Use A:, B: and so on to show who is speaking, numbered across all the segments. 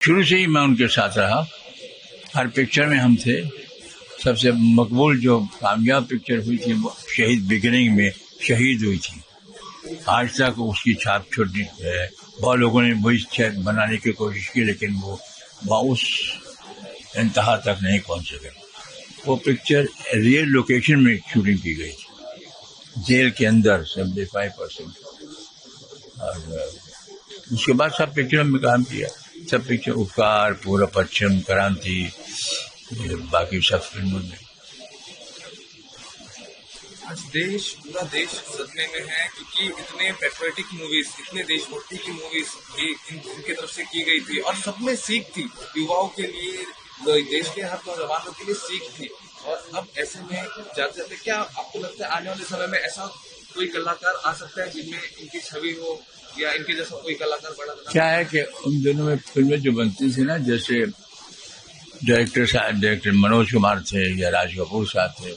A: शुरू से ही मैं उनके साथ रहा, हर पिक्चर में हम थे। सबसे मकबूल जो कामयाब पिक्चर हुई थी वो शहीद बिगिनिंग में शहीद हुई थी। आज तक उसकी छाप छोटी है, बहुत लोगों ने वही छाप बनाने की कोशिश की लेकिन वो उस इंतहा तक नहीं पहुंच सके। वो पिक्चर रियल लोकेशन में शूटिंग की गई थी, जेल के अंदर 75%। और उसके बाद सब पिक्चरों में काम किया, सब पिक्चर उपकार, पूरा पश्चिम, क्रांति, बाकी सब फिल्मों में।
B: आज पूरा देश सदमे में है क्योंकि इतने पेट्रियोटिक मूवीज, इतने देशभक्ति की मूवीज भी इनकी तरफ से की गई थी और सब में सीख थी, युवाओं के लिए, देश के हर नौजवानों के लिए सीख थी। और अब ऐसे में जाते जाते क्या आपको लगता है आने वाले समय में ऐसा कोई कलाकार आ सकता है जिनमें इनकी छवि हो या इनके जैसा कोई कलाकार बड़ा बना?
A: क्या है कि उन दिनों में फिल्में जो बनती थी ना, जैसे डायरेक्टर मनोज कुमार थे या राज कपूर साहब थे,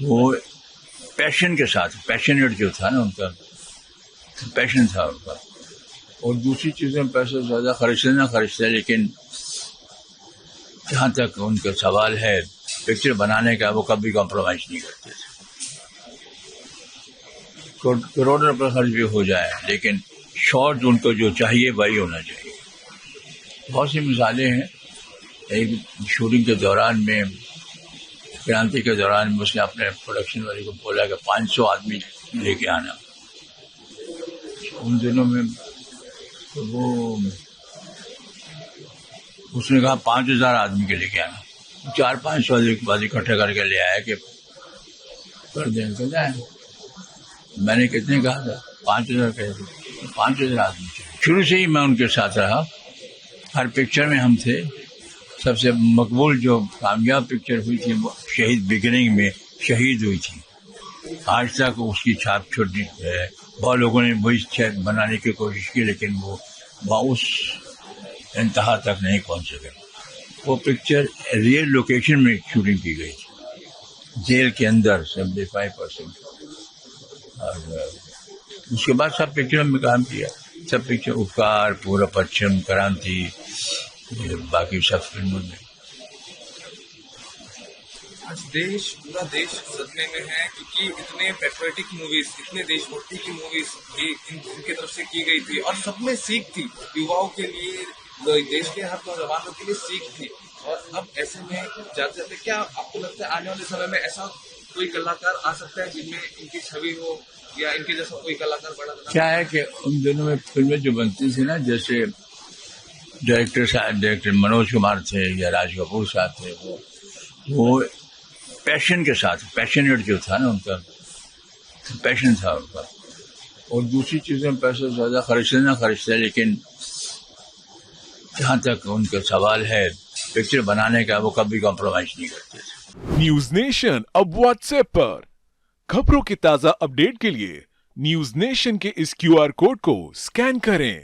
A: वो पैशन के साथ, पैशनेट जो था ना, उनका पैशन था उनका। और दूसरी चीज़ों में पैसा ज़्यादा खर्चते, लेकिन जहाँ तक उनका सवाल है पिक्चर बनाने का, वो कभी कॉम्प्रोमाइज़ नहीं करते थे। करोड़ों रुपये खर्च भी हो जाए लेकिन शॉर्ट उनको जो चाहिए वही होना चाहिए। बहुत सी मिसालें हैं। एक शूटिंग के दौरान में, क्रांति के दौरान में, उसने अपने प्रोडक्शन वाले को बोला कि 500 आदमी लेके आना। उन दिनों में तो वो उसने कहा 5000 आदमी के लेके आना, 400-500 आदमी इकट्ठा करके ले आया कि कर दें जाए। मैंने कितने कहा था? 5000 कहे थे, 5000 आदमी। शुरू से ही मैं उनके साथ रहा, हर पिक्चर में हम थे। सबसे मकबूल जो कामयाब पिक्चर हुई थी वो शहीद बिगिनिंग में शहीद हुई थी। आज तक उसकी छाप छोटी है, बहुत लोगों ने वही छाप बनाने की कोशिश की लेकिन वो उस इंतहा तक नहीं पहुंच सके। वो पिक्चर रियल लोकेशन में शूटिंग की गई थी, जेल के अंदर 75%। और उसके बाद सब पिक्चरों में काम किया, सब पिक्चर उपकार, पूरा पश्चिम, क्रांति, बाकी सब फिल्मों में।
B: आज पूरा देश सदमे में है क्योंकि इतने पेट्रियोटिक मूवीज, इतने देशभक्ति की मूवीज भी इनकी तरफ से की गई थी और सब में सीख थी, युवाओं के लिए, देश के हर नौजवानों के लिए सीख थी। और अब ऐसे में जाते जाते क्या आपको लगता है आने वाले समय में ऐसा कोई कलाकार आ सकता है जिनमें इनकी छवि हो या इनके जैसा कोई कलाकार बड़ा बना?
A: क्या है कि उन दिनों में फिल्में जो बनती थी ना, जैसे डायरेक्टर मनोज कुमार थे या राज कपूर साहब थे, वो पैशन के साथ, पैशनेट जो था ना, उनका पैशन था उनका। और दूसरी चीज़ों में पैसा ज़्यादा खर्चते, लेकिन जहाँ तक उनका सवाल है पिक्चर बनाने का, वो कभी कॉम्प्रोमाइज़ नहीं करते थे।
C: न्यूज नेशन अब व्हाट्सएप पर खबरों के ताजा अपडेट के लिए न्यूज नेशन के इस QR कोड को स्कैन करें।